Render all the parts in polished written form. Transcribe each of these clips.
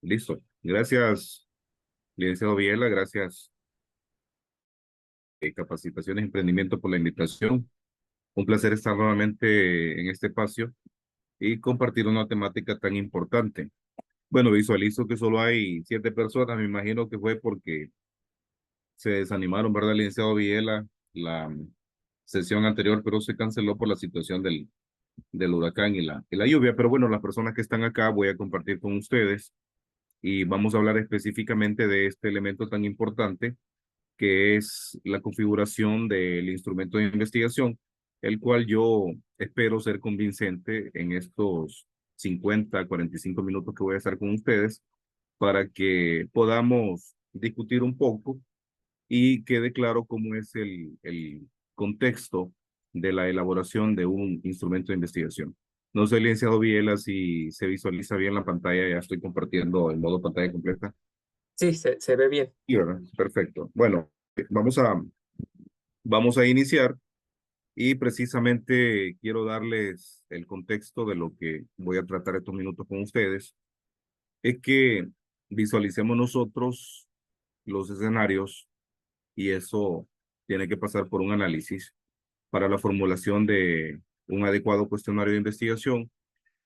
Listo. Gracias, licenciado Viela. Gracias, Capacitaciones y Emprendimiento por la invitación. Un placer estar nuevamente en este espacio y compartir una temática tan importante. Bueno, visualizo que solo hay 7 personas. Me imagino que fue porque se desanimaron, ¿verdad, licenciado Viela? La sesión anterior, pero se canceló por la situación del huracán y la lluvia. Pero bueno, las personas que están acá voy a compartir con ustedes y vamos a hablar específicamente de este elemento tan importante que es la configuración del instrumento de investigación, el cual yo espero ser convincente en estos 45 minutos que voy a estar con ustedes para que podamos discutir un poco y quede claro cómo es el contexto de la elaboración de un instrumento de investigación. No sé, licenciado Viela, si se visualiza bien la pantalla, ya estoy compartiendo en modo pantalla completa. Sí, se ve bien. Sí, ¿verdad? Perfecto. Bueno, vamos a, vamos a iniciar y precisamente quiero darles el contexto de lo que voy a tratar estos minutos con ustedes. Es que visualicemos nosotros los escenarios y eso tiene que pasar por un análisis para la formulación de un adecuado cuestionario de investigación,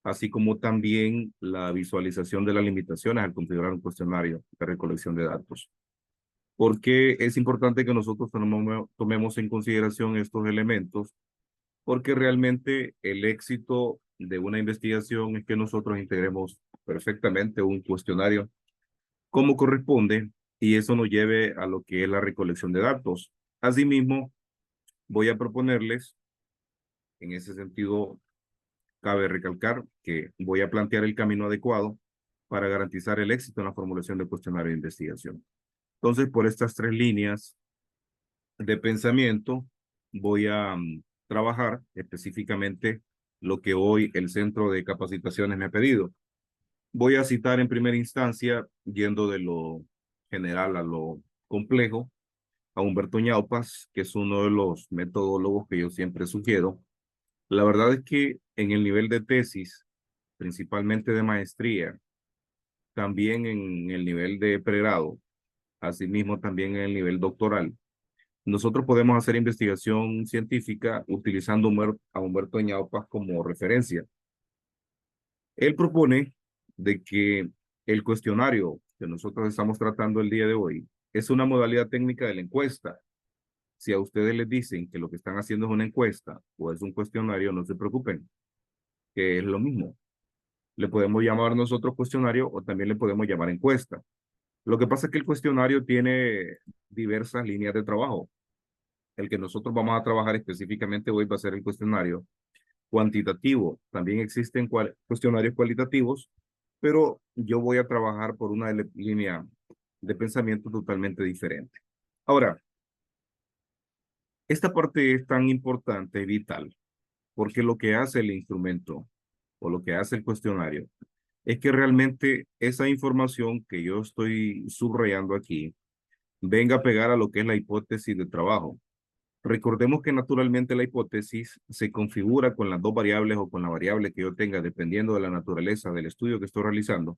así como también la visualización de las limitaciones al configurar un cuestionario de recolección de datos. ¿Por qué es importante que nosotros tomemos en consideración estos elementos? Porque realmente el éxito de una investigación es que nosotros integremos perfectamente un cuestionario como corresponde y eso nos lleve a lo que es la recolección de datos. Asimismo, voy a proponerles, en ese sentido, cabe recalcar que voy a plantear el camino adecuado para garantizar el éxito en la formulación del cuestionario de investigación. Entonces, por estas 3 líneas de pensamiento, voy a trabajar específicamente lo que hoy el Centro de Capacitaciones me ha pedido. Voy a citar en primera instancia, yendo de lo general a lo complejo, a Humberto Ñaupas, que es uno de los metodólogos que yo siempre sugiero. La verdad es que en el nivel de tesis, principalmente de maestría, también en el nivel de pregrado, asimismo también en el nivel doctoral, nosotros podemos hacer investigación científica utilizando a Humberto Ñaupas como referencia. Él propone de que el cuestionario que nosotros estamos tratando el día de hoy es una modalidad técnica de la encuesta. Si a ustedes les dicen que lo que están haciendo es una encuesta o es un cuestionario, no se preocupen, que es lo mismo. Le podemos llamar nosotros cuestionario o también le podemos llamar encuesta. Lo que pasa es que el cuestionario tiene diversas líneas de trabajo. El que nosotros vamos a trabajar específicamente hoy va a ser el cuestionario cuantitativo. También existen cuestionarios cualitativos, pero yo voy a trabajar por una línea de pensamiento totalmente diferente. Ahora, esta parte es tan importante y vital porque lo que hace el instrumento o lo que hace el cuestionario es que realmente esa información que yo estoy subrayando aquí venga a pegar a lo que es la hipótesis de trabajo. Recordemos que naturalmente la hipótesis se configura con las 2 variables o con la variable que yo tenga, dependiendo de la naturaleza del estudio que estoy realizando,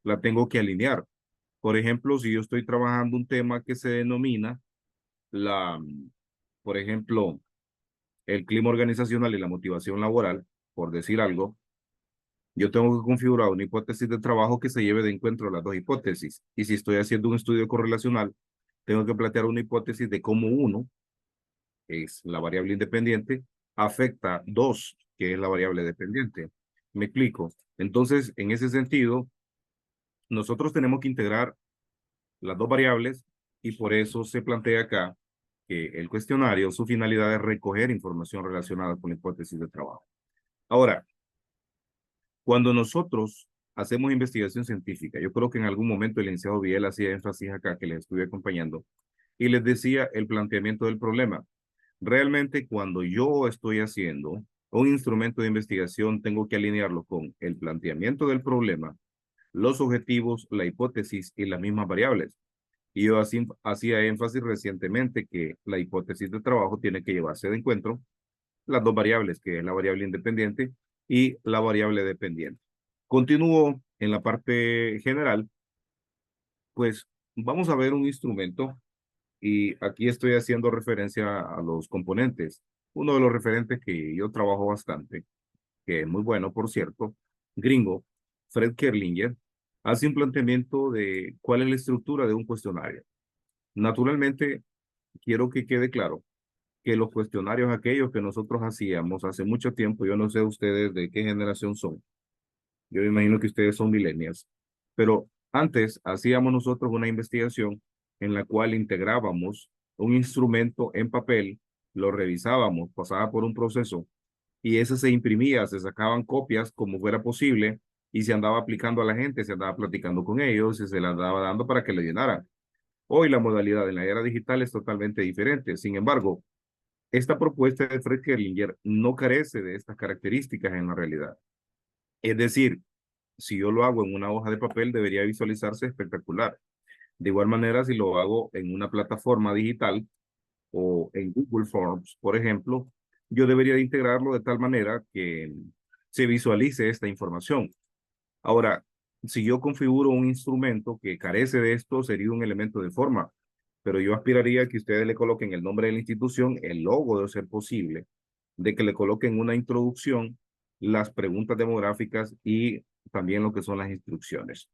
la tengo que alinear. Por ejemplo, si yo estoy trabajando un tema que se denomina la, por ejemplo, el clima organizacional y la motivación laboral, por decir algo, yo tengo que configurar una hipótesis de trabajo que se lleve de encuentro a las 2 hipótesis. Y si estoy haciendo un estudio correlacional, tengo que plantear una hipótesis de cómo uno, que es la variable independiente, afecta dos, que es la variable dependiente. ¿Me explico? Entonces, en ese sentido, nosotros tenemos que integrar las 2 variables y por eso se plantea acá que el cuestionario, su finalidad es recoger información relacionada con la hipótesis de trabajo. Ahora, cuando nosotros hacemos investigación científica, yo creo que en algún momento el licenciado Biel hacía énfasis acá que les estuve acompañando y les decía el planteamiento del problema. Realmente cuando yo estoy haciendo un instrumento de investigación, tengo que alinearlo con el planteamiento del problema, los objetivos, la hipótesis y las mismas variables. Y yo así, hacía énfasis recientemente que la hipótesis de trabajo tiene que llevarse de encuentro las 2 variables, que es la variable independiente y la variable dependiente. Continúo en la parte general, pues vamos a ver un instrumento y aquí estoy haciendo referencia a los componentes. Uno de los referentes que yo trabajo bastante, que es muy bueno, por cierto, gringo, Fred Kerlinger, hace un planteamiento de cuál es la estructura de un cuestionario. Naturalmente, quiero que quede claro que los cuestionarios aquellos que nosotros hacíamos hace mucho tiempo, yo no sé ustedes de qué generación son, yo me imagino que ustedes son millennials, pero antes hacíamos nosotros una investigación en la cual integrábamos un instrumento en papel, lo revisábamos, pasaba por un proceso y ese se imprimía, se sacaban copias como fuera posible y se andaba aplicando a la gente, se andaba platicando con ellos y se les andaba dando para que le llenaran. Hoy la modalidad en la era digital es totalmente diferente. Sin embargo, esta propuesta de Fred Kerlinger no carece de estas características en la realidad. Es decir, si yo lo hago en una hoja de papel, debería visualizarse espectacular. De igual manera, si lo hago en una plataforma digital o en Google Forms, por ejemplo, yo debería de integrarlo de tal manera que se visualice esta información. Ahora, si yo configuro un instrumento que carece de esto, sería un elemento de forma, pero yo aspiraría a que ustedes le coloquen el nombre de la institución, el logo de ser posible, de que le coloquen una introducción, las preguntas demográficas y también lo que son las instrucciones.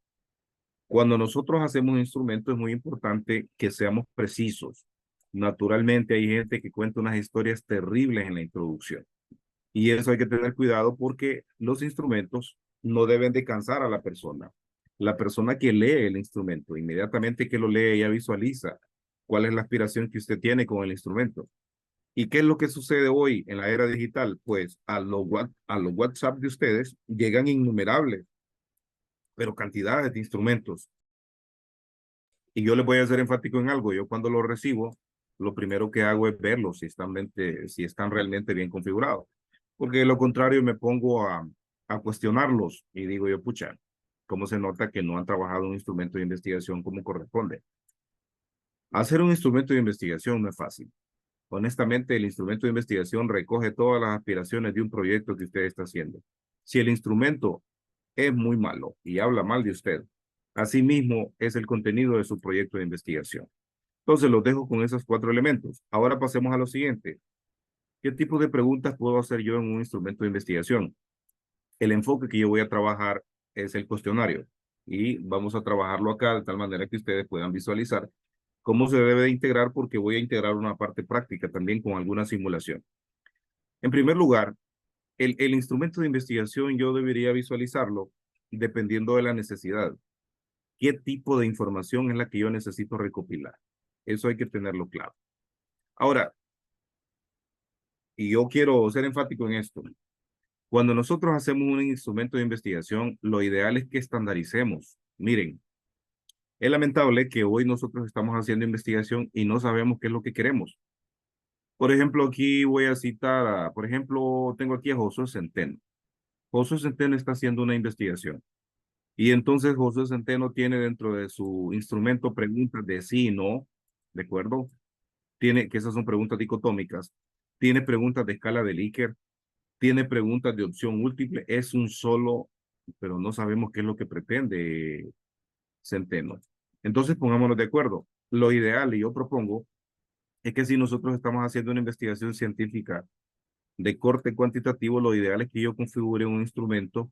Cuando nosotros hacemos un instrumento es muy importante que seamos precisos. Naturalmente hay gente que cuenta unas historias terribles en la introducción y eso hay que tener cuidado porque los instrumentos no deben de cansar a la persona. La persona que lee el instrumento, inmediatamente que lo lee, ya visualiza cuál es la aspiración que usted tiene con el instrumento. ¿Y qué es lo que sucede hoy en la era digital? Pues a los WhatsApp de ustedes llegan innumerables, pero cantidades de instrumentos. Y yo les voy a ser enfático en algo. Yo cuando lo recibo, lo primero que hago es verlos si están realmente bien configurados. Porque de lo contrario me pongo a cuestionarlos y digo yo, pucha, ¿cómo se nota que no han trabajado un instrumento de investigación como corresponde? Hacer un instrumento de investigación no es fácil. Honestamente, el instrumento de investigación recoge todas las aspiraciones de un proyecto que usted está haciendo. Si el instrumento es muy malo y habla mal de usted, asimismo es el contenido de su proyecto de investigación. Entonces los dejo con esos cuatro elementos. Ahora pasemos a lo siguiente. ¿Qué tipo de preguntas puedo hacer yo en un instrumento de investigación? El enfoque que yo voy a trabajar es el cuestionario y vamos a trabajarlo acá de tal manera que ustedes puedan visualizar cómo se debe de integrar porque voy a integrar una parte práctica también con alguna simulación. En primer lugar, el instrumento de investigación yo debería visualizarlo dependiendo de la necesidad. ¿Qué tipo de información es la que yo necesito recopilar? Eso hay que tenerlo claro. Ahora, y yo quiero ser enfático en esto, cuando nosotros hacemos un instrumento de investigación, lo ideal es que estandaricemos. Miren, es lamentable que hoy nosotros estamos haciendo investigación y no sabemos qué es lo que queremos. Por ejemplo, aquí voy a citar, por ejemplo, tengo aquí a Josué Centeno. Josué Centeno está haciendo una investigación. Y entonces Josué Centeno tiene dentro de su instrumento preguntas de sí y no, ¿de acuerdo? Tiene, que esas son preguntas dicotómicas. Tiene preguntas de escala de Likert, tiene preguntas de opción múltiple, es un solo, pero no sabemos qué es lo que pretende Centeno. Entonces pongámonos de acuerdo. Lo ideal, y yo propongo, es que si nosotros estamos haciendo una investigación científica de corte cuantitativo, lo ideal es que yo configure un instrumento,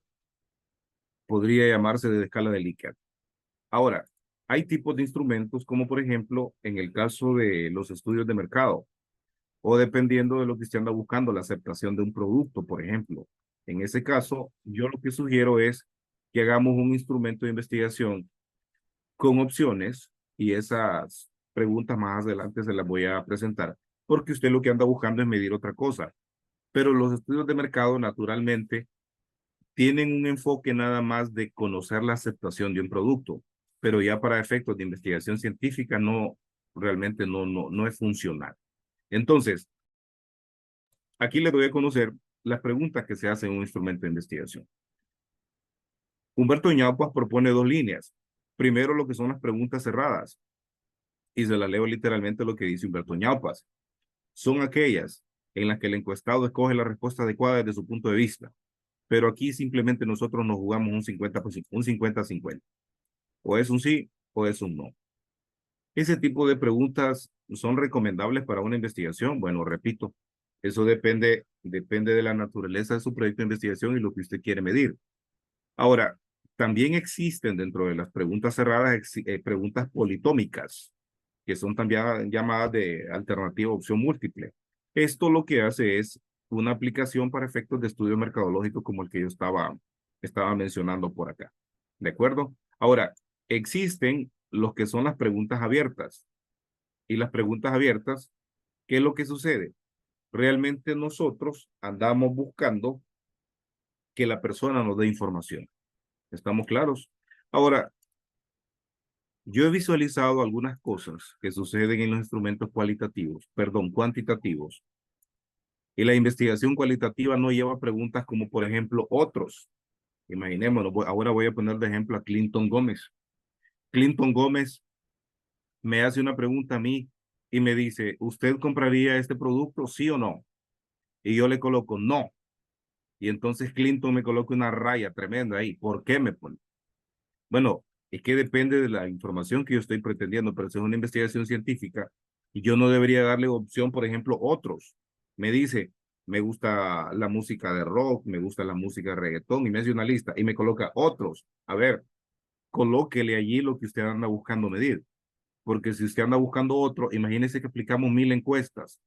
podría llamarse de escala de Likert. Ahora, hay tipos de instrumentos, como por ejemplo, en el caso de los estudios de mercado, o dependiendo de lo que usted anda buscando, la aceptación de un producto, por ejemplo. En ese caso, yo lo que sugiero es que hagamos un instrumento de investigación con opciones y esas preguntas más adelante se las voy a presentar, porque usted lo que anda buscando es medir otra cosa. Pero los estudios de mercado, naturalmente, tienen un enfoque nada más de conocer la aceptación de un producto, pero ya para efectos de investigación científica no, realmente no es funcional. Entonces, aquí les doy a conocer las preguntas que se hacen en un instrumento de investigación. Humberto Ñaupas propone dos líneas. Primero, lo que son las preguntas cerradas, y se las leo literalmente lo que dice Humberto Ñaupas. Son aquellas en las que el encuestado escoge la respuesta adecuada desde su punto de vista. pero aquí simplemente nosotros nos jugamos un 50%, un 50-50. O es un sí o es un no. Ese tipo de preguntas son recomendables para una investigación. Bueno, repito, eso depende de la naturaleza de su proyecto de investigación y lo que usted quiere medir. Ahora, también existen dentro de las preguntas cerradas preguntas politómicas, que son también llamadas de alternativa opción múltiple. Esto lo que hace es una aplicación para efectos de estudio mercadológico como el que yo estaba mencionando por acá. ¿De acuerdo? Ahora, existen los que son las preguntas abiertas. Y las preguntas abiertas, ¿qué es lo que sucede? Realmente nosotros andamos buscando que la persona nos dé información. ¿Estamos claros? Ahora, yo he visualizado algunas cosas que suceden en los instrumentos cuantitativos. Y la investigación cualitativa no lleva preguntas como, por ejemplo, otros. Imaginémonos, ahora voy a poner de ejemplo a Clinton Gómez. Clinton Gómez me hace una pregunta a mí y me dice, ¿usted compraría este producto, sí o no? Y yo le coloco no. Y entonces Clinton me coloca una raya tremenda ahí. ¿Por qué me pone? Bueno, es que depende de la información que yo estoy pretendiendo, pero si es una investigación científica y yo no debería darle opción, por ejemplo, otros. Me dice, me gusta la música de rock, me gusta la música de reggaetón y me hace una lista y me coloca otros. A ver, colóquele allí lo que usted anda buscando medir. Porque si usted anda buscando otro, imagínese que aplicamos 1000 encuestas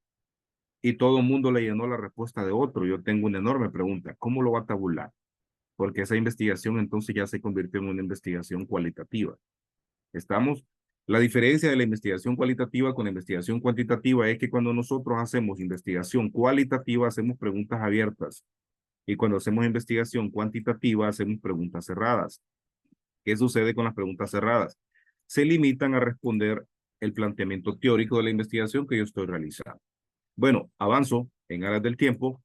y todo el mundo le llenó la respuesta de otro. Yo tengo una enorme pregunta. ¿Cómo lo va a tabular? Porque esa investigación entonces ya se convirtió en una investigación cualitativa. ¿Estamos? La diferencia de la investigación cualitativa con la investigación cuantitativa es que cuando nosotros hacemos investigación cualitativa hacemos preguntas abiertas y cuando hacemos investigación cuantitativa hacemos preguntas cerradas. ¿Qué sucede con las preguntas cerradas? Se limitan a responder el planteamiento teórico de la investigación que yo estoy realizando. Bueno, avanzo en aras del tiempo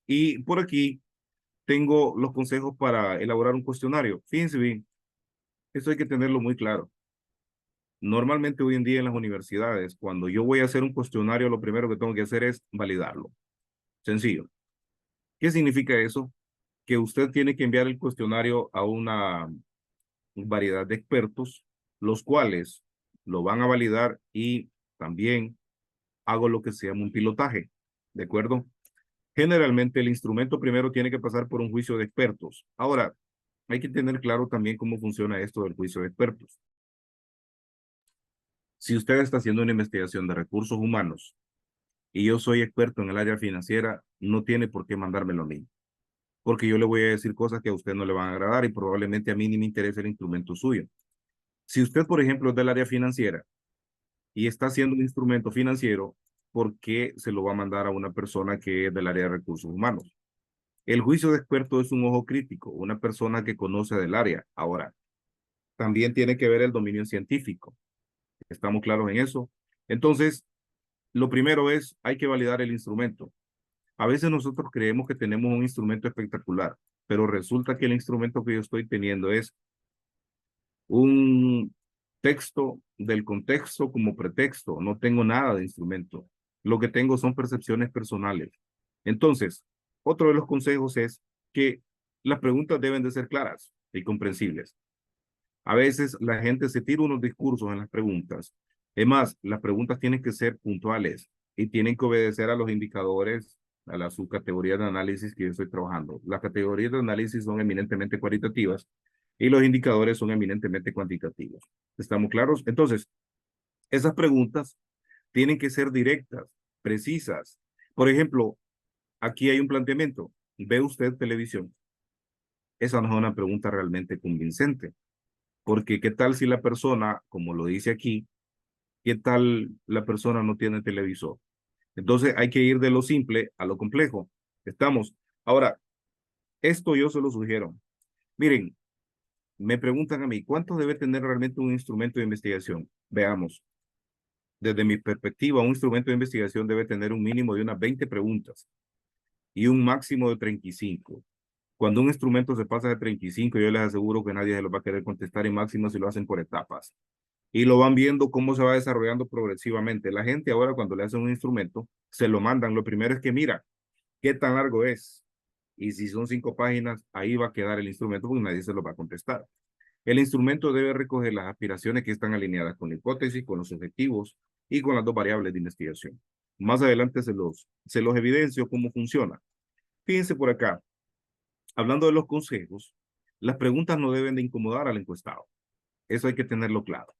y por aquí tengo los consejos para elaborar un cuestionario. Fíjense bien, esto hay que tenerlo muy claro. Normalmente hoy en día en las universidades, cuando yo voy a hacer un cuestionario, lo primero que tengo que hacer es validarlo. Sencillo. ¿Qué significa eso? Que usted tiene que enviar el cuestionario a una variedad de expertos, los cuales lo van a validar y también hago lo que se llama un pilotaje. ¿De acuerdo? Generalmente el instrumento primero tiene que pasar por un juicio de expertos. Ahora, hay que tener claro también cómo funciona esto del juicio de expertos. Si usted está haciendo una investigación de recursos humanos y yo soy experto en el área financiera, no tiene por qué mandármelo a mí, porque yo le voy a decir cosas que a usted no le van a agradar y probablemente a mí ni me interese el instrumento suyo. Si usted, por ejemplo, es del área financiera y está haciendo un instrumento financiero, ¿por qué se lo va a mandar a una persona que es del área de recursos humanos? El juicio de experto es un ojo crítico, una persona que conoce del área. Ahora, también tiene que ver el dominio científico. ¿Estamos claros en eso? Entonces, lo primero es, hay que validar el instrumento. A veces nosotros creemos que tenemos un instrumento espectacular, pero resulta que el instrumento que yo estoy teniendo es un texto del contexto como pretexto. No tengo nada de instrumento. Lo que tengo son percepciones personales. Entonces, otro de los consejos es que las preguntas deben de ser claras y comprensibles. A veces la gente se tira unos discursos en las preguntas. Es más, las preguntas tienen que ser puntuales y tienen que obedecer a los indicadores, a las subcategorías de análisis que yo estoy trabajando. Las categorías de análisis son eminentemente cualitativas y los indicadores son eminentemente cuantitativos. ¿Estamos claros? Entonces, esas preguntas tienen que ser directas, precisas. Por ejemplo, aquí hay un planteamiento. ¿Ve usted televisión? Esa no es una pregunta realmente convincente. Porque qué tal si la persona, como lo dice aquí, qué tal la persona no tiene televisor. Entonces hay que ir de lo simple a lo complejo. Estamos. Ahora, esto yo se lo sugiero. Miren, me preguntan a mí, ¿cuánto debe tener realmente un instrumento de investigación? Veamos. Desde mi perspectiva, un instrumento de investigación debe tener un mínimo de unas 20 preguntas y un máximo de 35. Cuando un instrumento se pasa de 35, yo les aseguro que nadie se lo va a querer contestar y máximo si lo hacen por etapas. Y lo van viendo cómo se va desarrollando progresivamente. La gente ahora cuando le hacen un instrumento, se lo mandan. Lo primero es que mira, qué tan largo es. Y si son 5 páginas, ahí va a quedar el instrumento porque nadie se lo va a contestar. El instrumento debe recoger las aspiraciones que están alineadas con la hipótesis, con los objetivos y con las 2 variables de investigación. Más adelante se los evidencio cómo funciona. Fíjense por acá, hablando de los consejos, las preguntas no deben de incomodar al encuestado. Eso hay que tenerlo claro.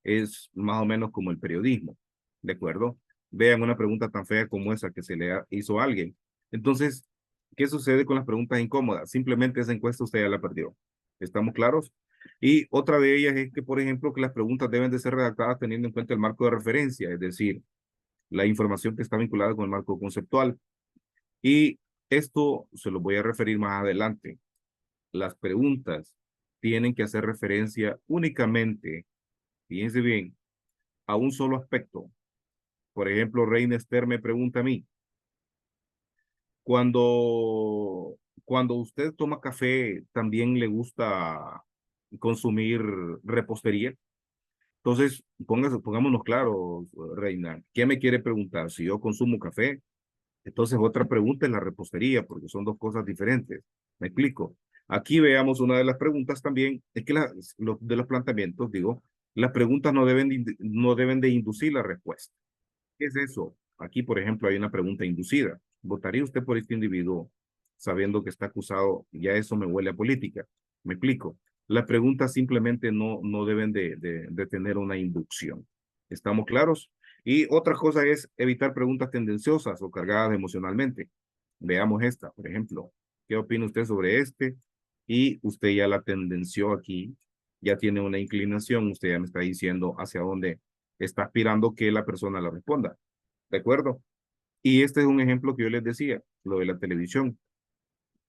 Es más o menos como el periodismo, ¿de acuerdo? Vean una pregunta tan fea como esa que se le hizo a alguien. Entonces, ¿qué sucede con las preguntas incómodas? Simplemente esa encuesta usted ya la perdió. ¿Estamos claros? Y otra de ellas es que, por ejemplo, que las preguntas deben de ser redactadas teniendo en cuenta el marco de referencia, es decir, la información que está vinculada con el marco conceptual. Y esto se lo voy a referir más adelante. Las preguntas tienen que hacer referencia únicamente, fíjense bien, a un solo aspecto. Por ejemplo, Reina Esther me pregunta a mí, cuando usted toma café, ¿también le gusta consumir repostería? Entonces, pongámonos claros, Reina, ¿qué me quiere preguntar? Si yo consumo café, entonces otra pregunta es la repostería, porque son 2 cosas diferentes. ¿Me explico? Aquí veamos una de las preguntas también, es que de los planteamientos, digo, las preguntas no deben de inducir la respuesta. ¿Qué es eso? Aquí, por ejemplo, hay una pregunta inducida. ¿Votaría usted por este individuo sabiendo que está acusado? Ya eso me huele a política. Me explico. Las preguntas simplemente no deben de tener una inducción. ¿Estamos claros? Y otra cosa es evitar preguntas tendenciosas o cargadas emocionalmente. Veamos esta, por ejemplo. ¿Qué opina usted sobre este? Y usted ya la tendenció aquí, ya tiene una inclinación, usted ya me está diciendo hacia dónde está aspirando que la persona la responda. ¿De acuerdo? Y este es un ejemplo que yo les decía, lo de la televisión.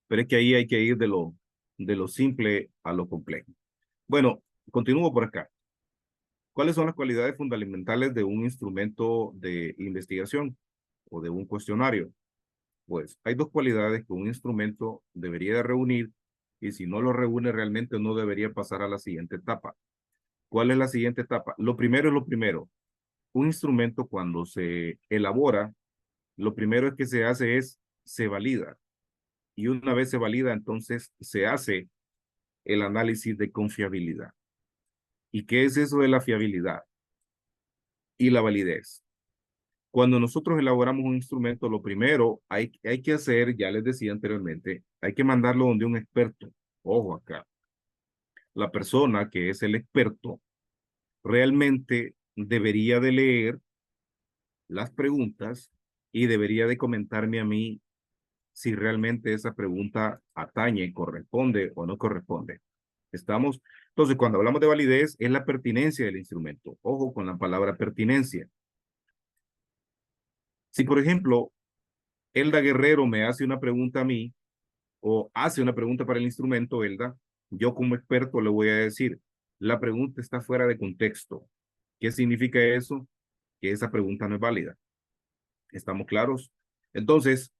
Pero es que ahí hay que ir de lo simple a lo complejo. Bueno, continúo por acá. ¿Cuáles son las cualidades fundamentales de un instrumento de investigación o de un cuestionario? Pues hay 2 cualidades que un instrumento debería de reunir y si no lo reúne realmente no debería pasar a la siguiente etapa. ¿Cuál es la siguiente etapa? Lo primero es lo primero. Un instrumento cuando se elabora, lo primero es que se hace es, se valida. Y una vez se valida, entonces se hace el análisis de confiabilidad. ¿Y qué es eso de la fiabilidad y la validez? Cuando nosotros elaboramos un instrumento, lo primero hay que hacer, ya les decía anteriormente, hay que mandarlo donde un experto. Ojo acá, la persona que es el experto realmente debería de leer las preguntas y debería de comentarme a mí si realmente esa pregunta atañe, corresponde o no corresponde. ¿Estamos? Entonces, cuando hablamos de validez, es la pertinencia del instrumento. Ojo con la palabra pertinencia. Si, por ejemplo, Elda Guerrero me hace una pregunta a mí o hace una pregunta para el instrumento, Elda, yo como experto le voy a decir, la pregunta está fuera de contexto. ¿Qué significa eso? Que esa pregunta no es válida. ¿Estamos claros? Entonces,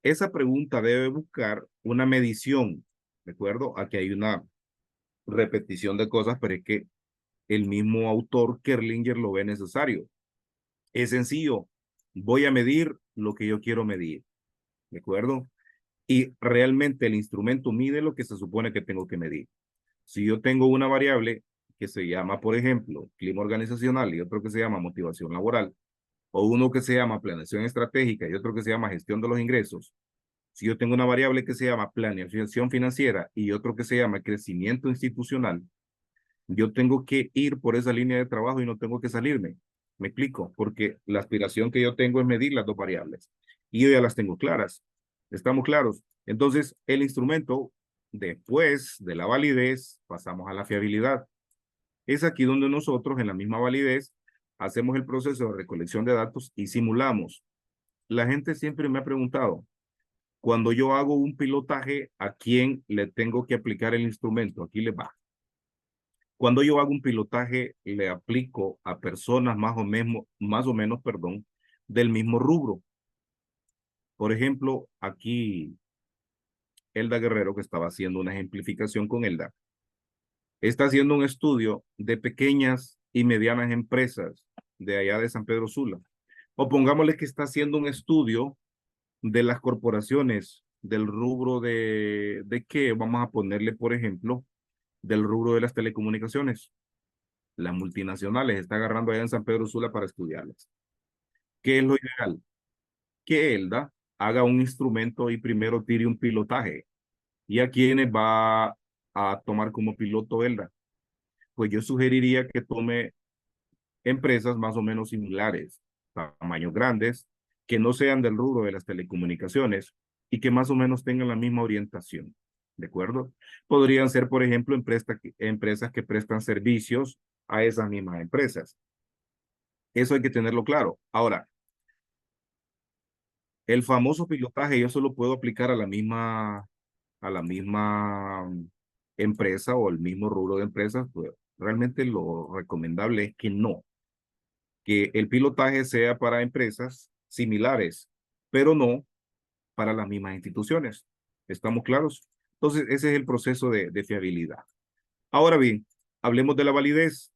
esa pregunta debe buscar una medición, ¿de acuerdo? Aquí hay una repetición de cosas, pero es que el mismo autor Kerlinger lo ve necesario. Es sencillo, voy a medir lo que yo quiero medir, ¿de acuerdo? Y realmente el instrumento mide lo que se supone que tengo que medir. Si yo tengo una variable que se llama, por ejemplo, clima organizacional y otro que se llama motivación laboral, o uno que se llama planeación estratégica y otro que se llama gestión de los ingresos, si yo tengo una variable que se llama planeación financiera y otro que se llama crecimiento institucional, yo tengo que ir por esa línea de trabajo y no tengo que salirme. ¿Me explico? Porque la aspiración que yo tengo es medir las 2 variables y yo ya las tengo claras. ¿Estamos claros? Entonces, el instrumento, después de la validez, pasamos a la fiabilidad. Es aquí donde nosotros, en la misma validez, hacemos el proceso de recolección de datos y simulamos. La gente siempre me ha preguntado, cuando yo hago un pilotaje, ¿a quién le tengo que aplicar el instrumento? Aquí le va. Cuando yo hago un pilotaje, le aplico a personas más o menos, perdón, del mismo rubro. Por ejemplo, aquí Elda Guerrero, que estaba haciendo una ejemplificación con Elda, está haciendo un estudio de pequeñas y medianas empresas de allá de San Pedro Sula. O pongámosle que está haciendo un estudio de las corporaciones del rubro de qué, vamos a ponerle, por ejemplo, del rubro de las telecomunicaciones. Las multinacionales está agarrando allá en San Pedro Sula para estudiarlas. ¿Qué es lo ideal? Que ELDA haga un instrumento y primero tire un pilotaje. ¿Y a quiénes va a tomar como piloto ELDA? Pues yo sugeriría que tome empresas más o menos similares, tamaños grandes, que no sean del rubro de las telecomunicaciones y que más o menos tengan la misma orientación. ¿De acuerdo? Podrían ser, por ejemplo, empresas que prestan servicios a esas mismas empresas. Eso hay que tenerlo claro. Ahora, el famoso pilotaje yo solo puedo aplicar a la misma empresa o el mismo rubro de empresas, pues realmente lo recomendable es que no, que el pilotaje sea para empresas similares, pero no para las mismas instituciones. ¿Estamos claros? Entonces, ese es el proceso de fiabilidad. Ahora bien, hablemos de la validez.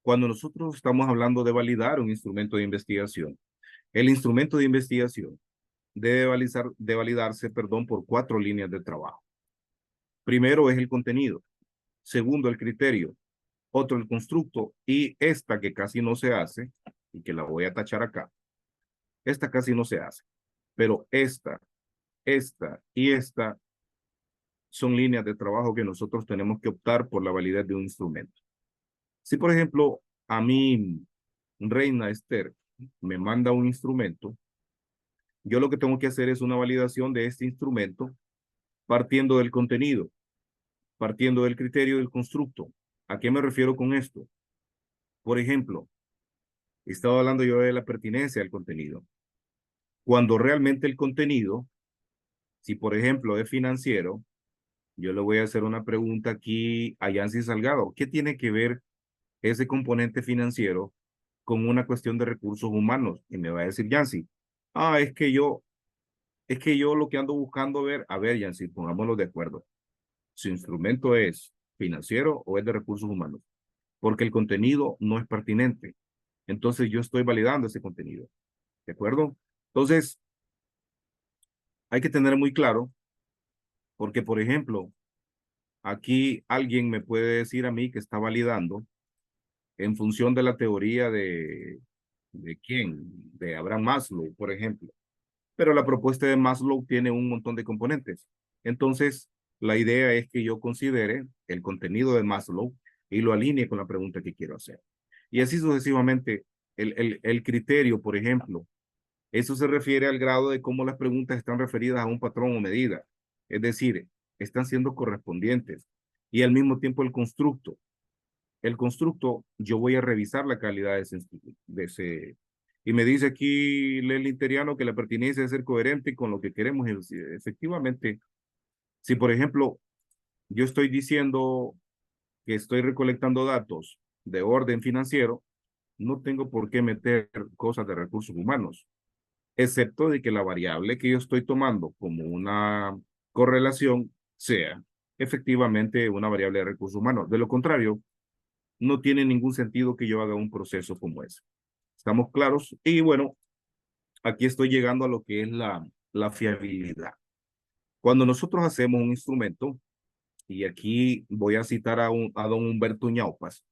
Cuando nosotros estamos hablando de validar un instrumento de investigación, el instrumento de investigación debe validarse, perdón, por 4 líneas de trabajo. Primero es el contenido, segundo el criterio, otro el constructo y esta que casi no se hace y que la voy a tachar acá. Esta casi no se hace, pero esta y esta son líneas de trabajo que nosotros tenemos que optar por la validez de un instrumento. Si, por ejemplo, a mí, Reina Esther, me manda un instrumento, yo lo que tengo que hacer es una validación de este instrumento partiendo del contenido, partiendo del criterio del constructo. ¿A qué me refiero con esto? Por ejemplo, estaba hablando yo de la pertinencia del contenido. Cuando realmente el contenido, si por ejemplo es financiero, yo le voy a hacer una pregunta aquí a Yancy Salgado. ¿Qué tiene que ver ese componente financiero con una cuestión de recursos humanos? Y me va a decir Yancy, es que yo lo que ando buscando ver, a ver Yancy, pongámoslo de acuerdo. ¿Su instrumento es financiero o es de recursos humanos? Porque el contenido no es pertinente. Entonces yo estoy validando ese contenido. ¿De acuerdo? Entonces, hay que tener muy claro, porque por ejemplo, aquí alguien me puede decir a mí que está validando en función de la teoría ¿de quién? De Abraham Maslow, por ejemplo. Pero la propuesta de Maslow tiene un montón de componentes. Entonces, la idea es que yo considere el contenido de Maslow y lo alinee con la pregunta que quiero hacer. Y así sucesivamente, el criterio, por ejemplo, eso se refiere al grado de cómo las preguntas están referidas a un patrón o medida. Es decir, están siendo correspondientes. Y al mismo tiempo el constructo. El constructo, yo voy a revisar la calidad de ese. Y me dice aquí Lely Interiano que la pertinencia es ser coherente con lo que queremos. Efectivamente, si por ejemplo yo estoy diciendo que estoy recolectando datos de orden financiero, no tengo por qué meter cosas de recursos humanos, excepto de que la variable que yo estoy tomando como una correlación sea efectivamente una variable de recursos humanos. De lo contrario, no tiene ningún sentido que yo haga un proceso como ese. ¿Estamos claros? Y bueno, aquí estoy llegando a lo que es la fiabilidad. Cuando nosotros hacemos un instrumento, y aquí voy a citar a don Humberto Ñaupas,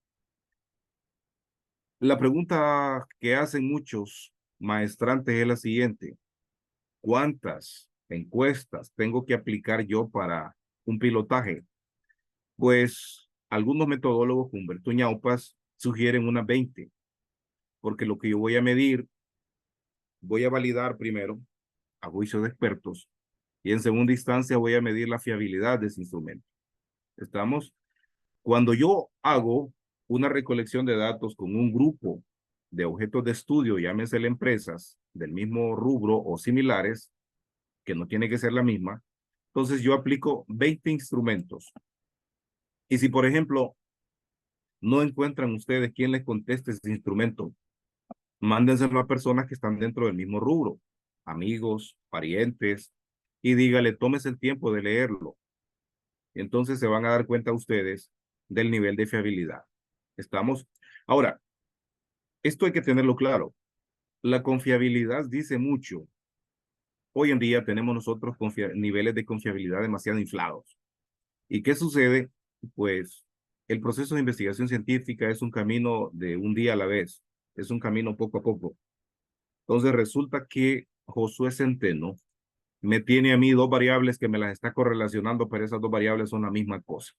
la pregunta que hacen muchos maestrantes es la siguiente: ¿cuántas encuestas tengo que aplicar yo para un pilotaje? Pues algunos metodólogos, como Humberto Ñaupas, sugieren unas 20, porque lo que yo voy a medir, voy a validar primero a juicio de expertos y en segunda instancia voy a medir la fiabilidad de ese instrumento. ¿Estamos? Cuando yo hago una recolección de datos con un grupo de objetos de estudio, llámese empresas del mismo rubro o similares, que no tiene que ser la misma, entonces yo aplico 20 instrumentos. Y si, por ejemplo, no encuentran ustedes quién les conteste ese instrumento, mándenselo a personas que están dentro del mismo rubro, amigos, parientes, y dígale, tómese el tiempo de leerlo. Entonces se van a dar cuenta ustedes del nivel de fiabilidad. ¿Estamos? Ahora, esto hay que tenerlo claro. La confiabilidad dice mucho hoy en día tenemos nosotros niveles de confiabilidad demasiado inflados. ¿Y qué sucede? Pues el proceso de investigación científica es un camino de un día a la vez, es un camino poco a poco. Entonces resulta que Josué Centeno me tiene a mí dos variables que me las está correlacionando, pero esas dos variables son la misma cosa.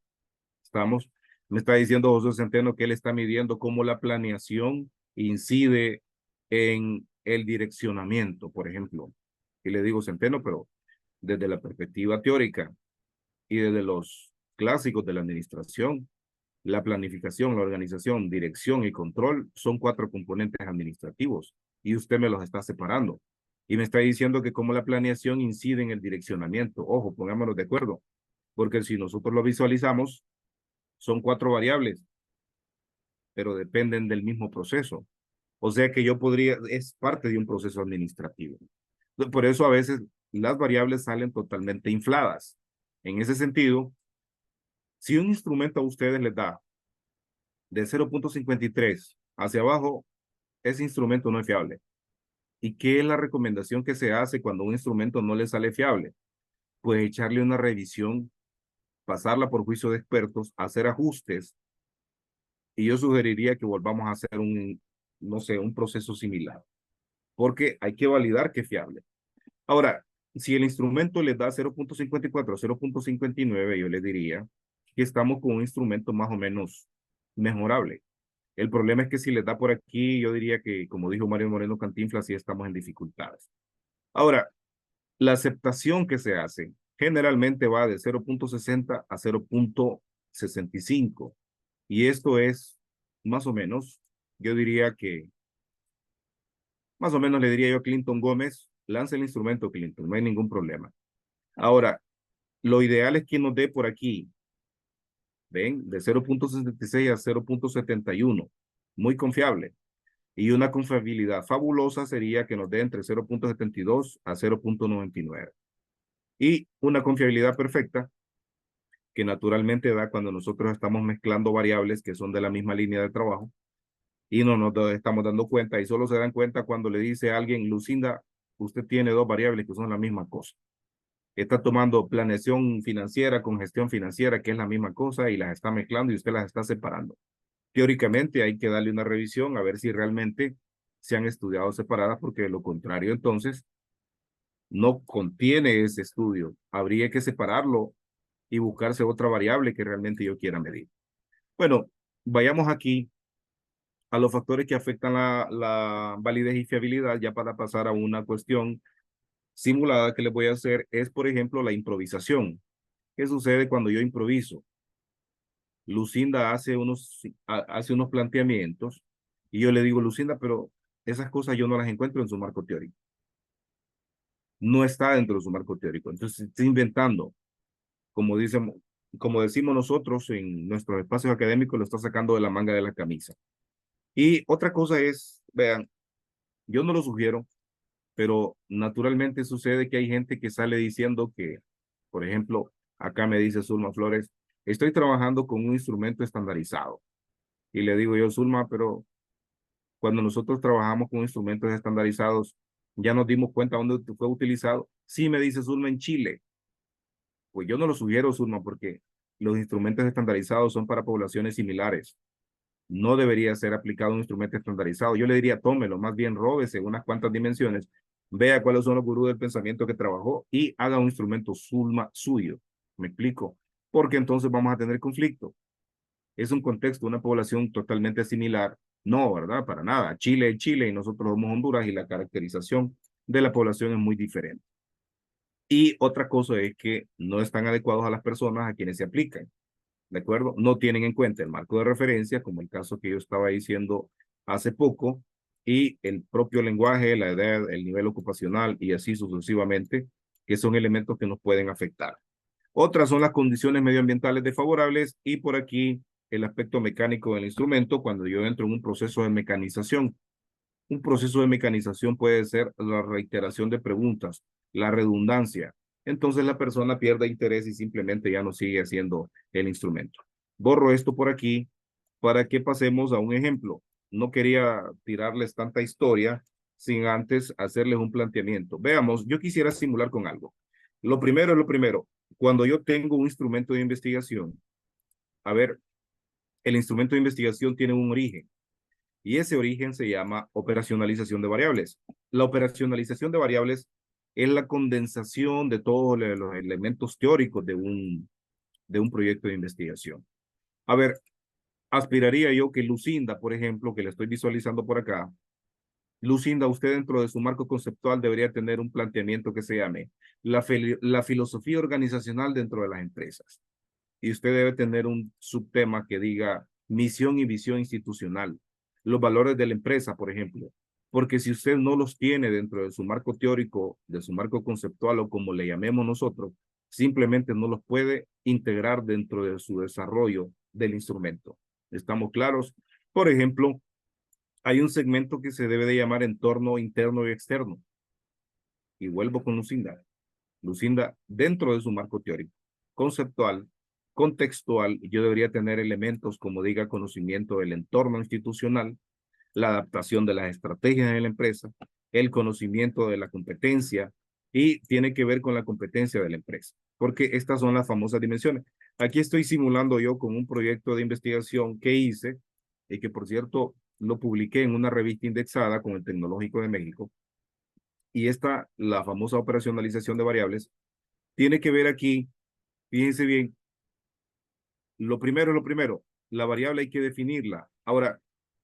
¿Estamos? Me está diciendo Josué Centeno que él está midiendo cómo la planeación incide en el direccionamiento, por ejemplo. Y le digo Centeno, pero desde la perspectiva teórica y desde los clásicos de la administración, la planificación, la organización, dirección y control son cuatro componentes administrativos y usted me los está separando. Y me está diciendo que cómo la planeación incide en el direccionamiento. Ojo, pongámonos de acuerdo, porque si nosotros lo visualizamos, son cuatro variables, pero dependen del mismo proceso. O sea que yo podría, es parte de un proceso administrativo. Por eso a veces las variables salen totalmente infladas. En ese sentido, si un instrumento a ustedes les da de 0.53 hacia abajo, ese instrumento no es fiable. ¿Y qué es la recomendación que se hace cuando un instrumento no le sale fiable? Pues echarle una revisión, pasarla por juicio de expertos, hacer ajustes, y yo sugeriría que volvamos a hacer un, no sé, un proceso similar, porque hay que validar que es fiable. Ahora, si el instrumento les da 0.54 o 0.59, yo les diría que estamos con un instrumento más o menos mejorable. El problema es que si les da por aquí, yo diría que, como dijo Mario Moreno Cantinflas, sí estamos en dificultades. Ahora, la aceptación que se hace generalmente va de 0.60 a 0.65. Y esto es más o menos, yo diría que, más o menos le diría yo a Clinton Gómez, lance el instrumento, Clinton, no hay ningún problema. Ahora, lo ideal es que nos dé por aquí, ven, de 0.66 a 0.71, muy confiable. Y una confiabilidad fabulosa sería que nos dé entre 0.72 a 0.99. Y una confiabilidad perfecta que naturalmente da cuando nosotros estamos mezclando variables que son de la misma línea de trabajo y no nos estamos dando cuenta y solo se dan cuenta cuando le dice a alguien, Lucinda, usted tiene dos variables que son la misma cosa. Está tomando planeación financiera con gestión financiera, que es la misma cosa, y las está mezclando y usted las está separando. Teóricamente hay que darle una revisión a ver si realmente se han estudiado separadas, porque de lo contrario entonces no contiene ese estudio. Habría que separarlo y buscarse otra variable que realmente yo quiera medir. Bueno, vayamos aquí a los factores que afectan la validez y fiabilidad, ya para pasar a una cuestión simulada que les voy a hacer, es por ejemplo la improvisación. ¿Qué sucede cuando yo improviso? Lucinda hace unos planteamientos y yo le digo, Lucinda, pero esas cosas yo no las encuentro en su marco teórico. No está dentro de su marco teórico. Entonces, está inventando, como dicen, como decimos nosotros en nuestros espacios académicos, lo está sacando de la manga de la camisa. Y otra cosa es, vean, yo no lo sugiero, pero naturalmente sucede que hay gente que sale diciendo que, por ejemplo, acá me dice Zulma Flores, estoy trabajando con un instrumento estandarizado. Y le digo yo, Zulma, pero cuando nosotros trabajamos con instrumentos estandarizados, ya nos dimos cuenta dónde fue utilizado. Sí, me dice Zulma, en Chile. Pues yo no lo sugiero, Zulma, porque los instrumentos estandarizados son para poblaciones similares. No debería ser aplicado un instrumento estandarizado. Yo le diría, tómelo, más bien róbese unas cuantas dimensiones, vea cuáles son los gurús del pensamiento que trabajó y haga un instrumento Zulma suyo. ¿Me explico? Porque entonces vamos a tener conflicto. Es un contexto, una población totalmente similar. No, ¿verdad? Para nada. Chile es Chile y nosotros somos Honduras y la caracterización de la población es muy diferente. Y otra cosa es que no están adecuados a las personas a quienes se aplican. ¿De acuerdo? No tienen en cuenta el marco de referencia, como el caso que yo estaba diciendo hace poco, y el propio lenguaje, la edad, el nivel ocupacional y así sucesivamente, que son elementos que nos pueden afectar. Otras son las condiciones medioambientales desfavorables y por aquí el aspecto mecánico del instrumento cuando yo entro en un proceso de mecanización. Un proceso de mecanización puede ser la reiteración de preguntas, la redundancia. Entonces la persona pierde interés y simplemente ya no sigue haciendo el instrumento. Borro esto por aquí para que pasemos a un ejemplo. No quería tirarles tanta historia, sin antes hacerles un planteamiento. Veamos, yo quisiera simular con algo. Lo primero es lo primero. Cuando yo tengo un instrumento de investigación, a ver, el instrumento de investigación tiene un origen y ese origen se llama operacionalización de variables. La operacionalización de variables es la condensación de todos los elementos teóricos de un proyecto de investigación. A ver, aspiraría yo que Lucinda, por ejemplo, que le estoy visualizando por acá, Lucinda, usted dentro de su marco conceptual debería tener un planteamiento que se llame la filosofía organizacional dentro de las empresas. Y usted debe tener un subtema que diga misión y visión institucional, los valores de la empresa, por ejemplo. Porque si usted no los tiene dentro de su marco teórico, de su marco conceptual o como le llamemos nosotros, simplemente no los puede integrar dentro de su desarrollo del instrumento. ¿Estamos claros? Por ejemplo, hay un segmento que se debe de llamar entorno interno y externo. Y vuelvo con Lucinda. Lucinda, dentro de su marco teórico, conceptual, contextual, yo debería tener elementos como diga conocimiento del entorno institucional, la adaptación de las estrategias de la empresa, el conocimiento de la competencia y tiene que ver con la competencia de la empresa, porque estas son las famosas dimensiones. Aquí estoy simulando yo con un proyecto de investigación que hice y que por cierto lo publiqué en una revista indexada con el Tecnológico de México y esta, la famosa operacionalización de variables, tiene que ver aquí, fíjense bien, lo primero es lo primero, la variable hay que definirla. Ahora,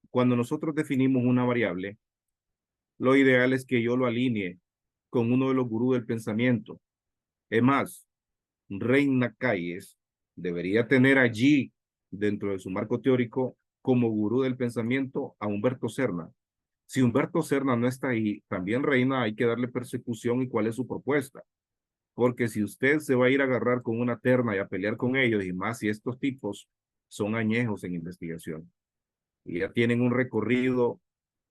cuando nosotros definimos una variable, lo ideal es que yo lo alinee con uno de los gurús del pensamiento. Es más, Reina Calles debería tener allí, dentro de su marco teórico, como gurú del pensamiento a Humberto Serna. Si Humberto Serna no está ahí, también Reina hay que darle persecución y cuál es su propuesta. Porque si usted se va a ir a agarrar con una terna y a pelear con ellos, y más si estos tipos son añejos en investigación y ya tienen un recorrido,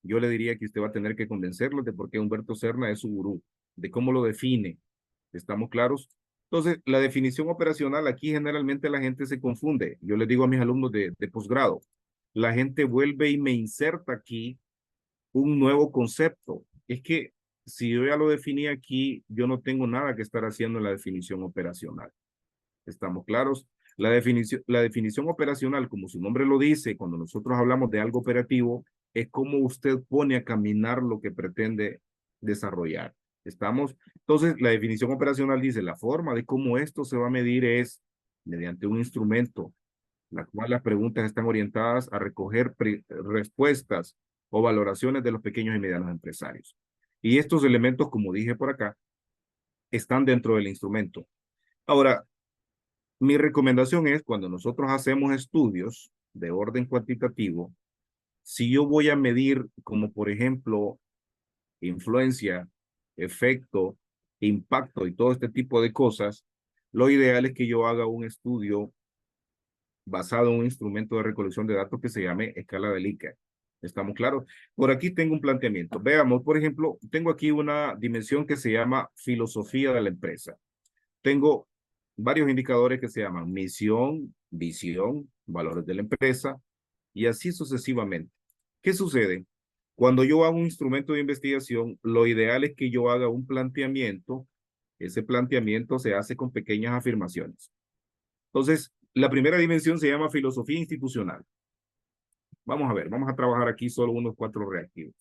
yo le diría que usted va a tener que convencerlos de por qué Humberto Serna es su gurú, de cómo lo define. ¿Estamos claros? Entonces, la definición operacional, aquí generalmente la gente se confunde. Yo les digo a mis alumnos de posgrado, la gente vuelve y me inserta aquí un nuevo concepto. Es que si yo ya lo definí aquí, yo no tengo nada que estar haciendo en la definición operacional. ¿Estamos claros? La definición operacional, como su nombre lo dice, cuando nosotros hablamos de algo operativo, es cómo usted pone a caminar lo que pretende desarrollar. ¿Estamos? Entonces, la definición operacional dice, la forma de cómo esto se va a medir es mediante un instrumento, la cual las preguntas están orientadas a recoger respuestas o valoraciones de los pequeños y medianos empresarios. Y estos elementos, como dije por acá, están dentro del instrumento. Ahora, mi recomendación es cuando nosotros hacemos estudios de orden cuantitativo, si yo voy a medir como por ejemplo influencia, efecto, impacto y todo este tipo de cosas, lo ideal es que yo haga un estudio basado en un instrumento de recolección de datos que se llame escala de Likert. ¿Estamos claros? Por aquí tengo un planteamiento. Veamos, por ejemplo, tengo aquí una dimensión que se llama filosofía de la empresa. Tengo varios indicadores que se llaman misión, visión, valores de la empresa y así sucesivamente. ¿Qué sucede? Cuando yo hago un instrumento de investigación, lo ideal es que yo haga un planteamiento. Ese planteamiento se hace con pequeñas afirmaciones. Entonces, la primera dimensión se llama filosofía institucional. Vamos a ver, vamos a trabajar aquí solo unos 4 reactivos.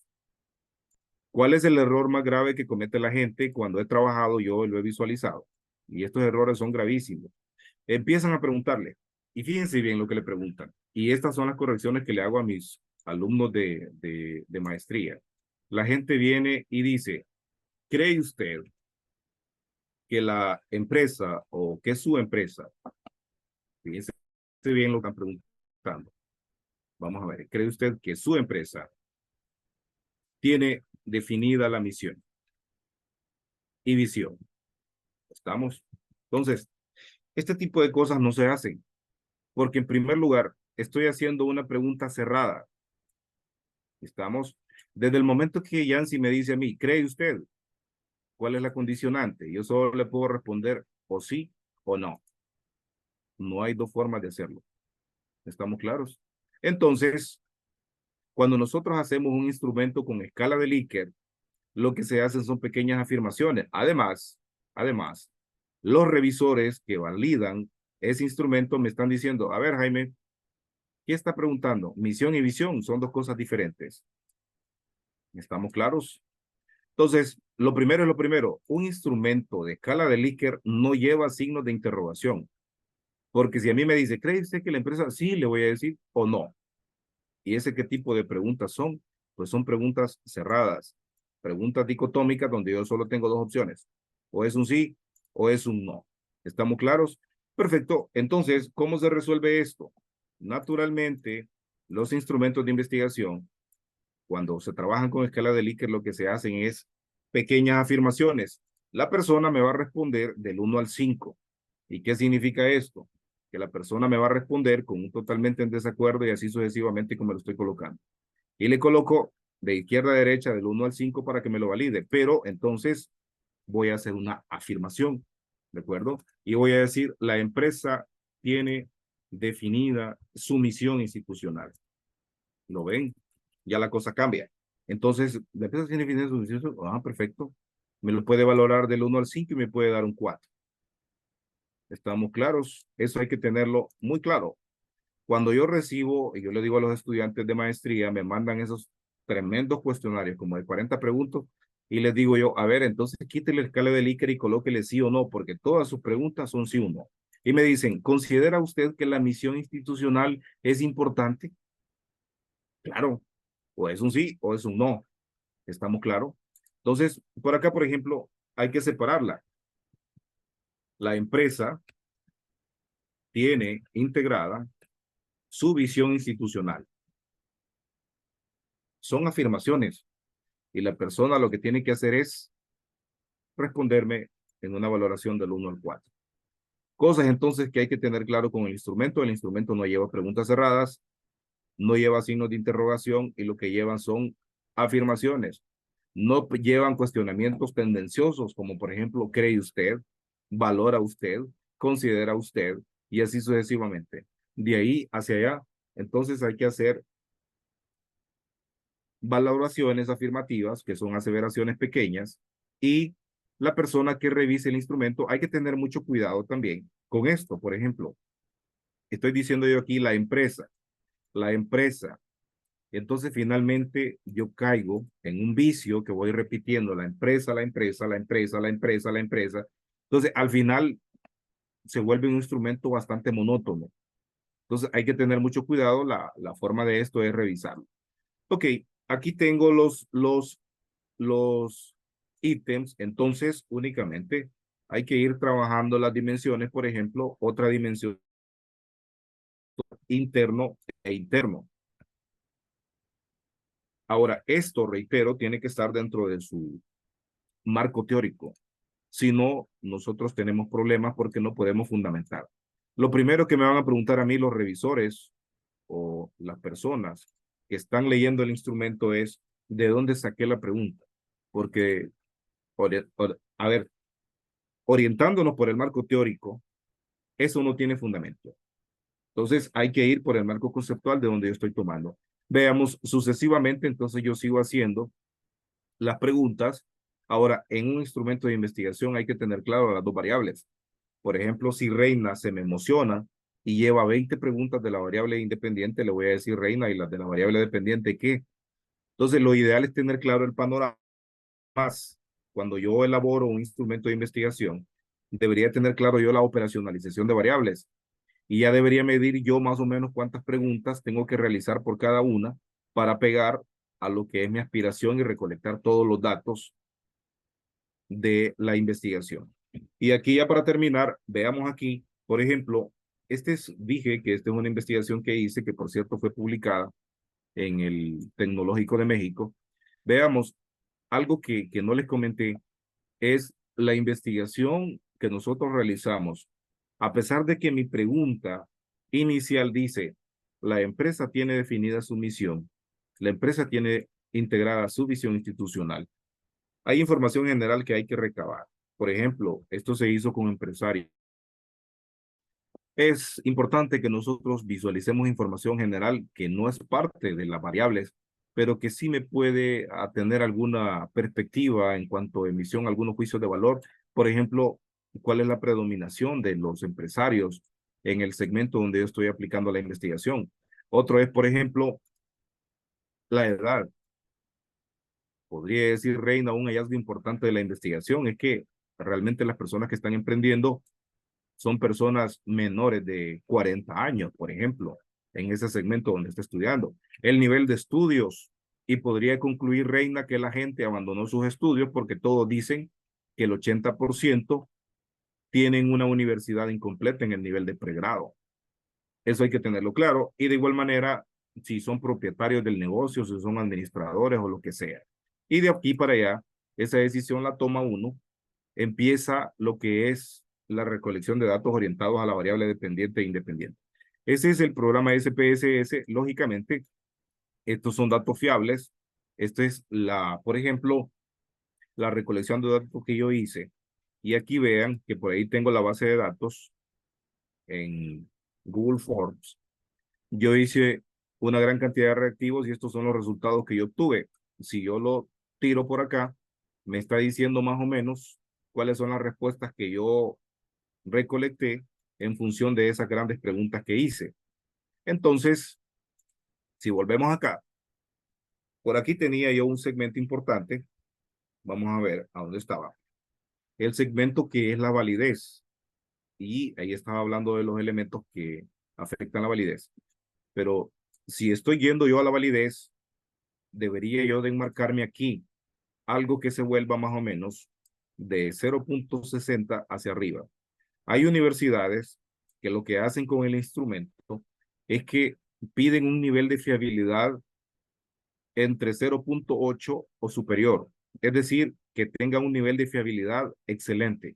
¿Cuál es el error más grave que comete la gente cuando he trabajado yo lo he visualizado? Y estos errores son gravísimos. Empiezan a preguntarle, y fíjense bien lo que le preguntan. Y estas son las correcciones que le hago a mis alumnos de maestría. La gente viene y dice, ¿cree usted que la empresa o que su empresa, fíjense bien lo que están preguntando, vamos a ver, ¿cree usted que su empresa tiene definida la misión y visión? ¿Estamos? Entonces, este tipo de cosas no se hacen, porque en primer lugar, estoy haciendo una pregunta cerrada. ¿Estamos? Desde el momento que Yancy me dice a mí, ¿cree usted? ¿Cuál es la condicionante? Yo solo le puedo responder o sí o no. No hay dos formas de hacerlo. ¿Estamos claros? Entonces, cuando nosotros hacemos un instrumento con escala de Likert, lo que se hacen son pequeñas afirmaciones. Además, los revisores que validan ese instrumento me están diciendo, a ver, Jaime, ¿qué está preguntando? Misión y visión son dos cosas diferentes. ¿Estamos claros? Entonces, lo primero es lo primero. Un instrumento de escala de Likert no lleva signos de interrogación. Porque si a mí me dice, ¿cree usted que la empresa sí? Le voy a decir o no. ¿Y ese qué tipo de preguntas son? Pues son preguntas cerradas, preguntas dicotómicas donde yo solo tengo dos opciones. O es un sí o es un no. ¿Estamos claros? Perfecto. Entonces, ¿cómo se resuelve esto? Naturalmente, los instrumentos de investigación, cuando se trabajan con escala de Likert, lo que se hacen es pequeñas afirmaciones. La persona me va a responder del 1 al 5. ¿Y qué significa esto? Que la persona me va a responder con un totalmente en desacuerdo y así sucesivamente como lo estoy colocando. Y le coloco de izquierda a derecha del 1 al 5 para que me lo valide, pero entonces voy a hacer una afirmación, ¿de acuerdo? Y voy a decir, la empresa tiene definida su misión institucional. ¿Lo ven? Ya la cosa cambia. Entonces, la empresa tiene definida su misión, perfecto. Me lo puede valorar del 1 al 5 y me puede dar un 4. ¿Estamos claros? Eso hay que tenerlo muy claro. Cuando yo recibo, y yo le digo a los estudiantes de maestría, me mandan esos tremendos cuestionarios, como de 40 preguntas, y les digo yo, a ver, entonces quítele el escala de Likert y colóquele sí o no, porque todas sus preguntas son sí o no. Y me dicen, ¿considera usted que la misión institucional es importante? Claro, o es un sí o es un no. ¿Estamos claros? Entonces, por acá, por ejemplo, hay que separarla. La empresa tiene integrada su visión institucional. Son afirmaciones y la persona lo que tiene que hacer es responderme en una valoración del 1 al 4. Cosas entonces que hay que tener claro con el instrumento. El instrumento no lleva preguntas cerradas, no lleva signos de interrogación y lo que llevan son afirmaciones. No llevan cuestionamientos tendenciosos como por ejemplo, ¿cree usted? ¿Valora usted? ¿Considera usted? Y así sucesivamente. De ahí hacia allá, entonces hay que hacer valoraciones afirmativas, que son aseveraciones pequeñas, y la persona que revise el instrumento, hay que tener mucho cuidado también con esto. Por ejemplo, estoy diciendo yo aquí la empresa. Entonces, finalmente, yo caigo en un vicio que voy repitiendo, la empresa, la empresa, la empresa, la empresa, la empresa. Entonces, al final, se vuelve un instrumento bastante monótono. Entonces, hay que tener mucho cuidado. La forma de esto es revisarlo. Ok, aquí tengo los ítems, entonces únicamente hay que ir trabajando las dimensiones, por ejemplo, otra dimensión interno e interno. Ahora, esto, reitero, tiene que estar dentro de su marco teórico. Si no, nosotros tenemos problemas porque no podemos fundamentar. Lo primero que me van a preguntar a mí los revisores o las personas que están leyendo el instrumento es, ¿de dónde saqué la pregunta? Porque, a ver, orientándonos por el marco teórico, eso no tiene fundamento. Entonces hay que ir por el marco conceptual de donde yo estoy tomando. Veamos sucesivamente, entonces yo sigo haciendo las preguntas. Ahora, en un instrumento de investigación hay que tener claro las dos variables. Por ejemplo, si Reina se me emociona y lleva 20 preguntas de la variable independiente, le voy a decir Reina y las de la variable dependiente, ¿qué? Entonces, lo ideal es tener claro el panorama. Más, cuando yo elaboro un instrumento de investigación, debería tener claro yo la operacionalización de variables y ya debería medir yo más o menos cuántas preguntas tengo que realizar por cada una para pegar a lo que es mi aspiración y recolectar todos los datos de la investigación. Y aquí ya para terminar, veamos aquí, por ejemplo, dije que esta es una investigación que hice, que por cierto fue publicada en el Tecnológico de México. Veamos, algo que no les comenté es la investigación que nosotros realizamos. A pesar de que mi pregunta inicial dice, la empresa tiene definida su misión, la empresa tiene integrada su visión institucional. Hay información general que hay que recabar. Por ejemplo, esto se hizo con empresarios. Es importante que nosotros visualicemos información general que no es parte de las variables pero que sí me puede tener alguna perspectiva en cuanto a emisión, algunos juicios de valor. Por ejemplo, cuál es la predominación de los empresarios en el segmento donde yo estoy aplicando la investigación. Otro es, por ejemplo, la edad. Podría decir, Reina, un hallazgo importante de la investigación es que realmente las personas que están emprendiendo son personas menores de 40 años, por ejemplo, en ese segmento donde está estudiando. El nivel de estudios, y podría concluir, Reina, que la gente abandonó sus estudios porque todos dicen que el 80% tienen una universidad incompleta en el nivel de pregrado. Eso hay que tenerlo claro. Y de igual manera, si son propietarios del negocio, si son administradores o lo que sea. Y de aquí para allá, esa decisión la toma uno, empieza lo que es la recolección de datos orientados a la variable dependiente e independiente. Ese es el programa SPSS. Lógicamente, estos son datos fiables. Esta es por ejemplo, la recolección de datos que yo hice. Y aquí vean que por ahí tengo la base de datos en Google Forms. Yo hice una gran cantidad de reactivos y estos son los resultados que yo obtuve. Si yo lo tiro por acá, me está diciendo más o menos cuáles son las respuestas que yo recolecté en función de esas grandes preguntas que hice. Entonces, si volvemos acá, por aquí tenía yo un segmento importante. Vamos a ver a dónde estaba. El segmento que es la validez. Y ahí estaba hablando de los elementos que afectan la validez. Pero si estoy yendo yo a la validez, debería yo de enmarcarme aquí algo que se vuelva más o menos de 0.60 hacia arriba. Hay universidades que lo que hacen con el instrumento es que piden un nivel de fiabilidad entre 0.8 o superior. Es decir, que tenga un nivel de fiabilidad excelente,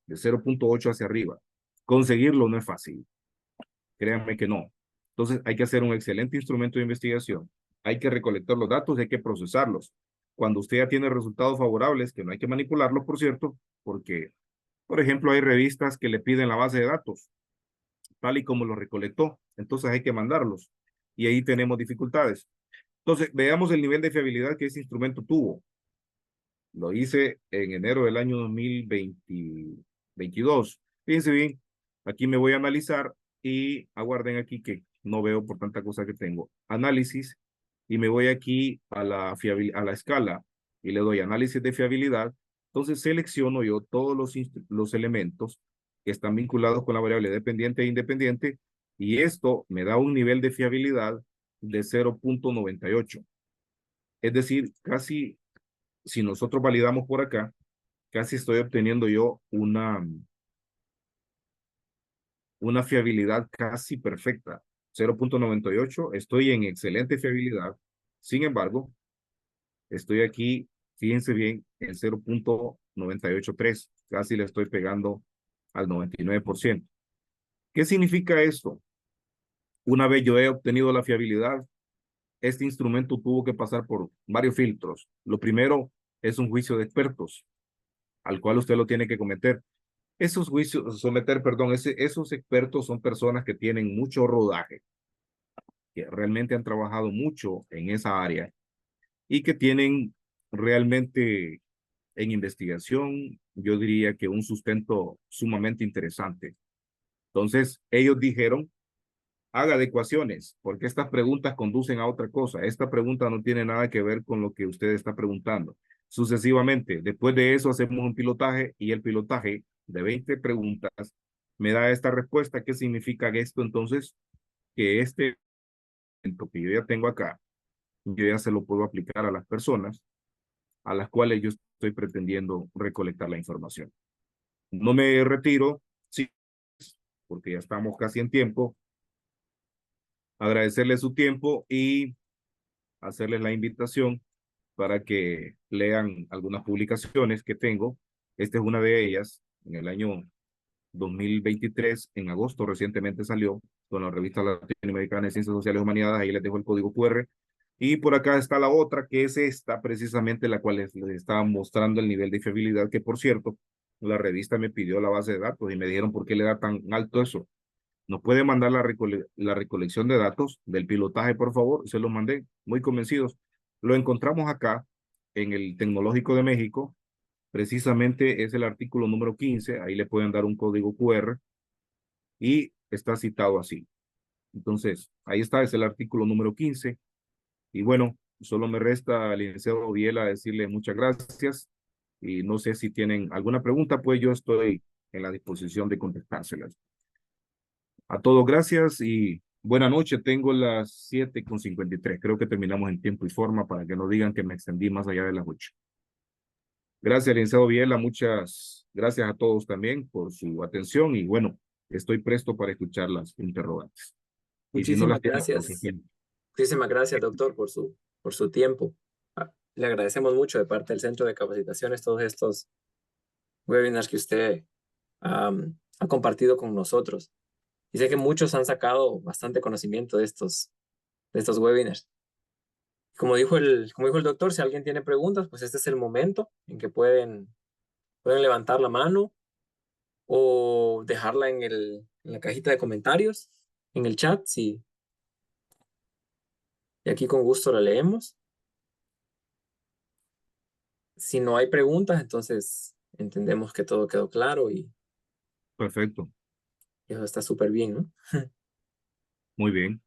de 0.8 hacia arriba. Conseguirlo no es fácil, créanme que no. Entonces hay que hacer un excelente instrumento de investigación, hay que recolectar los datos, hay que procesarlos. Cuando usted ya tiene resultados favorables, que no hay que manipularlos, por cierto, porque, por ejemplo, hay revistas que le piden la base de datos, tal y como lo recolectó, entonces hay que mandarlos. Y ahí tenemos dificultades. Entonces, veamos el nivel de fiabilidad que ese instrumento tuvo. Lo hice en enero del año 2022. Fíjense bien, aquí me voy a analizar y aguarden aquí que no veo por tanta cosa que tengo. Análisis y me voy aquí a la escala y le doy análisis de fiabilidad. Entonces selecciono yo todos los elementos que están vinculados con la variable dependiente e independiente y esto me da un nivel de fiabilidad de 0.98. Es decir, casi si nosotros validamos por acá, casi estoy obteniendo yo una fiabilidad casi perfecta. 0.98, estoy en excelente fiabilidad. Sin embargo, estoy aquí, fíjense bien, en 0.983. Casi le estoy pegando al 99%. ¿Qué significa esto? Una vez yo he obtenido la fiabilidad, este instrumento tuvo que pasar por varios filtros. Lo primero es un juicio de expertos, al cual usted lo tiene que cometer. Esos juicios, perdón, esos expertos son personas que tienen mucho rodaje, que realmente han trabajado mucho en esa área y que tienen realmente en investigación, yo diría que un sustento sumamente interesante. Entonces, ellos dijeron, haga adecuaciones, porque estas preguntas conducen a otra cosa. Esta pregunta no tiene nada que ver con lo que usted está preguntando. Sucesivamente, después de eso hacemos un pilotaje y el pilotaje de 20 preguntas me da esta respuesta. ¿Qué significa esto? Entonces, que este evento que yo ya tengo acá, yo ya se lo puedo aplicar a las personas a las cuales yo estoy pretendiendo recolectar la información. No me retiro, sí, porque ya estamos casi en tiempo. Agradecerle su tiempo y hacerles la invitación para que lean algunas publicaciones que tengo. Esta es una de ellas, en el año 2023, en agosto recientemente salió con la revista latinoamericana de Ciencias Sociales y Humanidades, ahí les dejo el código QR. Y por acá está la otra, que es esta, precisamente la cual les estaba mostrando el nivel de fiabilidad, que por cierto, la revista me pidió la base de datos y me dijeron por qué le da tan alto eso. ¿Nos puede mandar la recolección de datos del pilotaje, por favor? Se lo mandé, muy convencidos. Lo encontramos acá en el Tecnológico de México. Precisamente es el artículo número 15. Ahí le pueden dar un código QR y está citado así. Entonces, ahí está, es el artículo número 15. Y bueno, solo me resta al licenciado Viela decirle muchas gracias. Y no sé si tienen alguna pregunta, pues yo estoy en la disposición de contestárselas. A todos, gracias y buena noche. Tengo las 7:53. Creo que terminamos en tiempo y forma para que no digan que me extendí más allá de las 8. Gracias, licenciado Viela. Muchas gracias a todos también por su atención y bueno, estoy presto para escuchar las interrogantes. Y si no las Muchísimas tienen, pues gracias. Muchísimas gracias, doctor, por su tiempo. Le agradecemos mucho de parte del Centro de Capacitaciones todos estos webinars que usted ha compartido con nosotros. Y sé que muchos han sacado bastante conocimiento de estos webinars. Como dijo el doctor, si alguien tiene preguntas, pues este es el momento en que pueden levantar la mano o dejarla en la cajita de comentarios, en el chat, sí, y aquí con gusto la leemos. Si no hay preguntas, entonces entendemos que todo quedó claro y perfecto, eso está súper bien, ¿no? muy bien.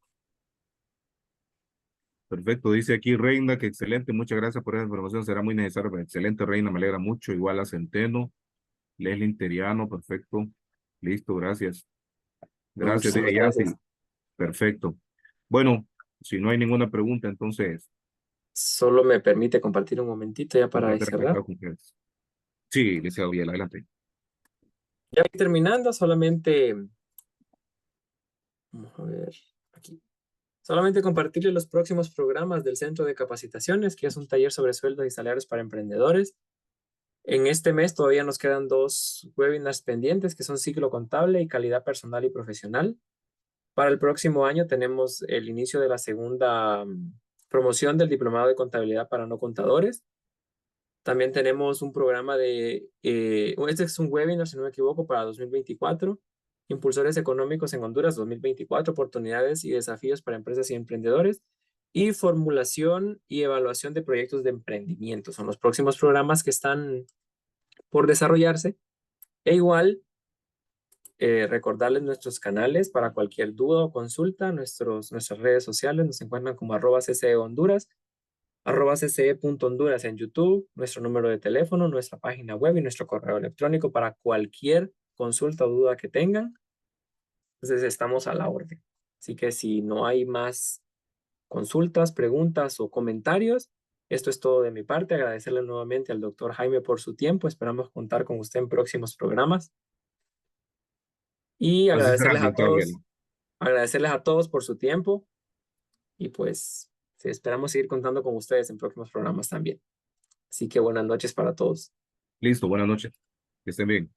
Perfecto, dice aquí Reina que excelente, muchas gracias por esa información, será muy necesario. Excelente, Reina, me alegra mucho. Igual a Centeno, Leslie Interiano, perfecto. Listo, gracias. Gracias, Muchísimas de ella, sí. gracias. Perfecto. Bueno, si no hay ninguna pregunta, entonces, Solo me permite compartir un momentito ya para compartir cerrar. pecado con ustedes. Sí, licenciado Biel, adelante. Ya terminando, solamente, vamos a ver aquí. Solamente compartirle los próximos programas del Centro de Capacitaciones, que es un taller sobre sueldos y salarios para emprendedores. En este mes todavía nos quedan dos webinars pendientes, que son ciclo contable y calidad personal y profesional. Para el próximo año tenemos el inicio de la segunda promoción del Diplomado de Contabilidad para no contadores. También tenemos un programa este es un webinar, si no me equivoco, para 2024, Impulsores Económicos en Honduras 2024, oportunidades y desafíos para empresas y emprendedores, y formulación y evaluación de proyectos de emprendimiento. Son los próximos programas que están por desarrollarse. E igual, recordarles nuestros canales para cualquier duda o consulta. Nuestras redes sociales nos encuentran como @cce_honduras, @cce.honduras en YouTube, nuestro número de teléfono, nuestra página web y nuestro correo electrónico para cualquier consulta o duda que tengan. Entonces estamos a la orden. Así que si no hay más consultas, preguntas o comentarios, esto es todo de mi parte. Agradecerle nuevamente al doctor Jaime por su tiempo. Esperamos contar con usted en próximos programas. Y Así será, licenciado Biel. agradecerles a todos por su tiempo. Y pues sí, esperamos seguir contando con ustedes en próximos programas también. Así que buenas noches para todos. Listo, buenas noches. Que estén bien.